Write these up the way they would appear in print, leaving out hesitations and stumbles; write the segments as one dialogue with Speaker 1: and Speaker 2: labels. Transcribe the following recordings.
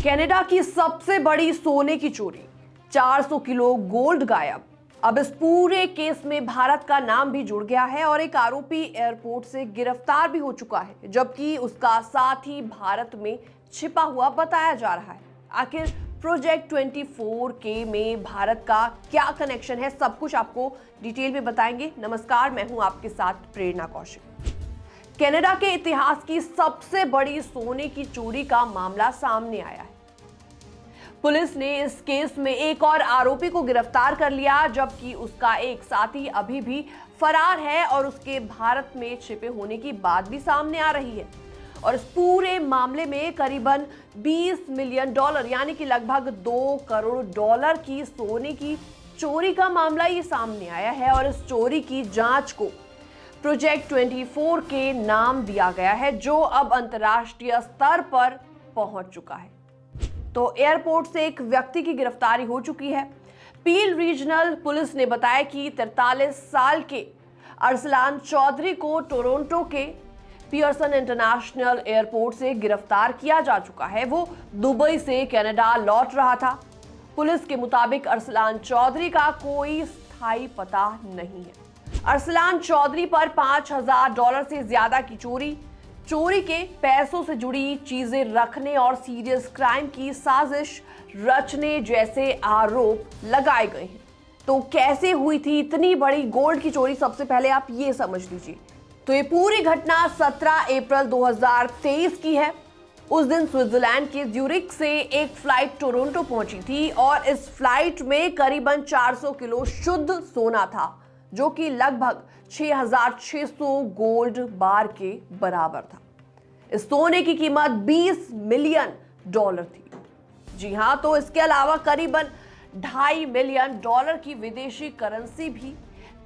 Speaker 1: Canada की सबसे बड़ी सोने की चोरी, 400 किलो गोल्ड गायब। अब इस पूरे केस में भारत का नाम भी जुड़ गया है और एक आरोपी एयरपोर्ट से गिरफ्तार भी हो चुका है, जबकि उसका साथी भारत में छिपा हुआ बताया जा रहा है। आखिर प्रोजेक्ट 24K में भारत का क्या कनेक्शन है, सब कुछ आपको डिटेल में बताएंगे। नमस्कार, मैं हूं आपके साथ प्रेरणा कौशिक। कनाडा के इतिहास की सबसे बड़ी सोने की चोरी का मामला सामने आया है। पुलिस ने इस केस में एक और आरोपी को गिरफ्तार कर लिया, जबकि उसका एक साथी अभी भी फरार है और उसके भारत में छिपे होने की बात भी सामने आ रही है। और इस पूरे मामले में करीबन $20 मिलियन यानी कि लगभग $2 करोड़ की सोने की चोरी का मामला ये सामने आया है। और इस चोरी की जांच को प्रोजेक्ट 24K नाम दिया गया है, जो अब अंतर्राष्ट्रीय स्तर पर पहुंच चुका है। तो एयरपोर्ट से एक व्यक्ति की गिरफ्तारी हो चुकी है। पील रीजनल पुलिस ने बताया कि 43 साल के अरसलान चौधरी को टोरंटो के पियर्सन इंटरनेशनल एयरपोर्ट से गिरफ्तार किया जा चुका है। वो दुबई से कनाडा लौट रहा था। पुलिस के मुताबिक अरसलान चौधरी का कोई स्थायी पता नहीं है। अरसलान चौधरी पर $5000 से ज्यादा की चोरी के पैसों से जुड़ी चीजें रखने और सीरियस क्राइम की साजिश रचने जैसे आरोप लगाए गए हैं। तो कैसे हुई थी इतनी बड़ी गोल्ड की चोरी, सबसे पहले आप ये समझ लीजिए। तो ये पूरी घटना 17 अप्रैल 2023 की है। उस दिन स्विट्जरलैंड के ज्यूरिख से एक फ्लाइट टोरंटो पहुंची थी और इस फ्लाइट में करीबन 400 किलो शुद्ध सोना था, जो कि लगभग 6600 गोल्ड बार के बराबर था। इस सोने की कीमत $20 मिलियन थी। जी हां, तो इसके अलावा करीबन $2.5 मिलियन की विदेशी करेंसी भी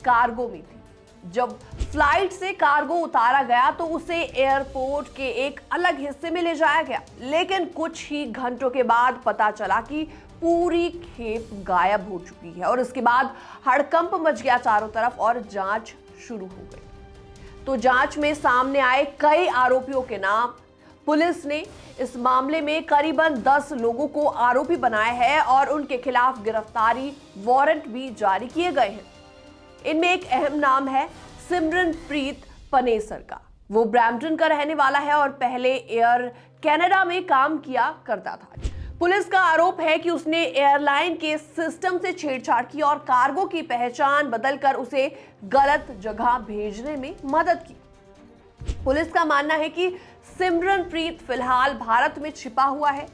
Speaker 1: कार्गो में थी। जब फ्लाइट से कार्गो उतारा गया तो उसे एयरपोर्ट के एक अलग हिस्से में ले जाया गया, लेकिन कुछ ही घंटों के बाद पता चला कि पूरी खेप गायब हो चुकी है। और इसके बाद हड़कंप मच गया चारों तरफ और जांच शुरू हो गई। तो जांच में सामने आए कई आरोपियों के नाम। पुलिस ने इस मामले में करीबन 10 लोगों को आरोपी बनाया है और उनके खिलाफ गिरफ्तारी वारंट भी जारी किए गए हैं। इनमें एक अहम नाम है सिमरनप्रीत पनेसर का। वो ब्रैम्पटन का रहने वाला है और पहले एयर कनाडा में काम किया करता था। पुलिस का आरोप है कि उसने एयरलाइन के सिस्टम से छेड़छाड़ की और कार्गो की पहचान बदलकर उसे गलत जगह भेजने में मदद की। पुलिस का मानना है कि सिमरनप्रीत फिलहाल भारत में छिपा हुआ है।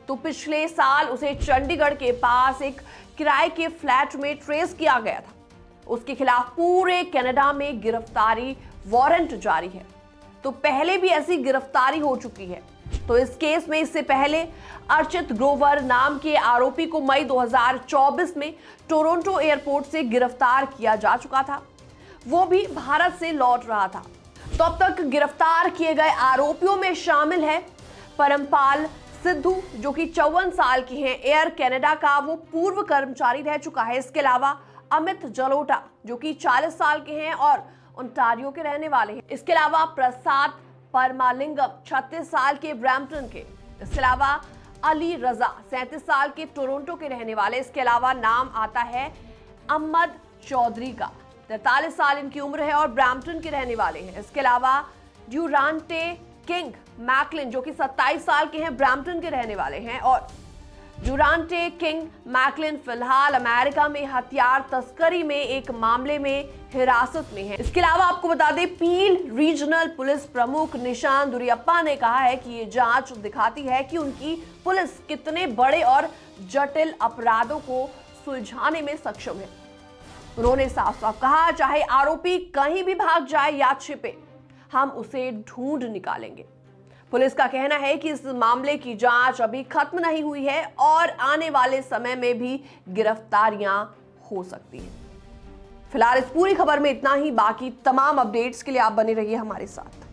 Speaker 1: तो पिछले साल उसे चंडीगढ़ के पास एक किराए के फ्लैट में ट्रेस किया गया था। उसके खिलाफ पूरे कनाडा में गिरफ्तारी वारंट जारी है। तो पहले भी ऐसी गिरफ्तारी हो चुकी है। तो इस केस में इससे पहले अर्चित ग्रोवर नाम के आरोपी को मई 2024 में टोरंटो एयरपोर्ट से गिरफ्तार किया जा चुका था। वो भी भारत से लौट रहा था। तो अब तक गिरफ्तार किए गए आरोपियों में शामिल है परमपाल सिद्धू, जो कि 54 साल के हैं। एयर कनाडा का वो पूर्व कर्मचारी रह चुका है। इसके अलावा अमित जलोटा, जो कि 40 साल के हैं और ओंटारियो के रहने वाले हैं। इसके अलावा प्रसाद परमालिंगम, 36 साल के ब्रैम्पटन के। इसके अलावा अली रजा, 37 साल के टोरंटो के रहने वाले। इसके अलावा नाम आता है अहमद चौधरी का, 43 साल इनकी उम्र है और ब्रैम्पटन के रहने वाले हैं। इसके अलावा ड्यूरांटे किंग मैकलिन, जो कि 27 साल के हैं, ब्रैम्पटन के रहने वाले हैं। और ड्यूरांटे किंग मैकलिन फिलहाल अमेरिका में हथियार तस्करी में एक मामले में हिरासत में है। इसके अलावा आपको बता दें, पील रीजनल पुलिस प्रमुख निशान दुरियप्पा ने कहा है कि ये जांच दिखाती है कि उनकी पुलिस कितने बड़े और जटिल अपराधों को सुलझाने में सक्षम है। उन्होंने साफ साफ कहा, चाहे आरोपी कहीं भी भाग जाए या छिपे, हम उसे ढूंढ निकालेंगे। पुलिस का कहना है कि इस मामले की जांच अभी खत्म नहीं हुई है और आने वाले समय में भी गिरफ्तारियां हो सकती हैं। फिलहाल इस पूरी खबर में इतना ही। बाकी तमाम अपडेट्स के लिए आप बने रहिए हमारे साथ।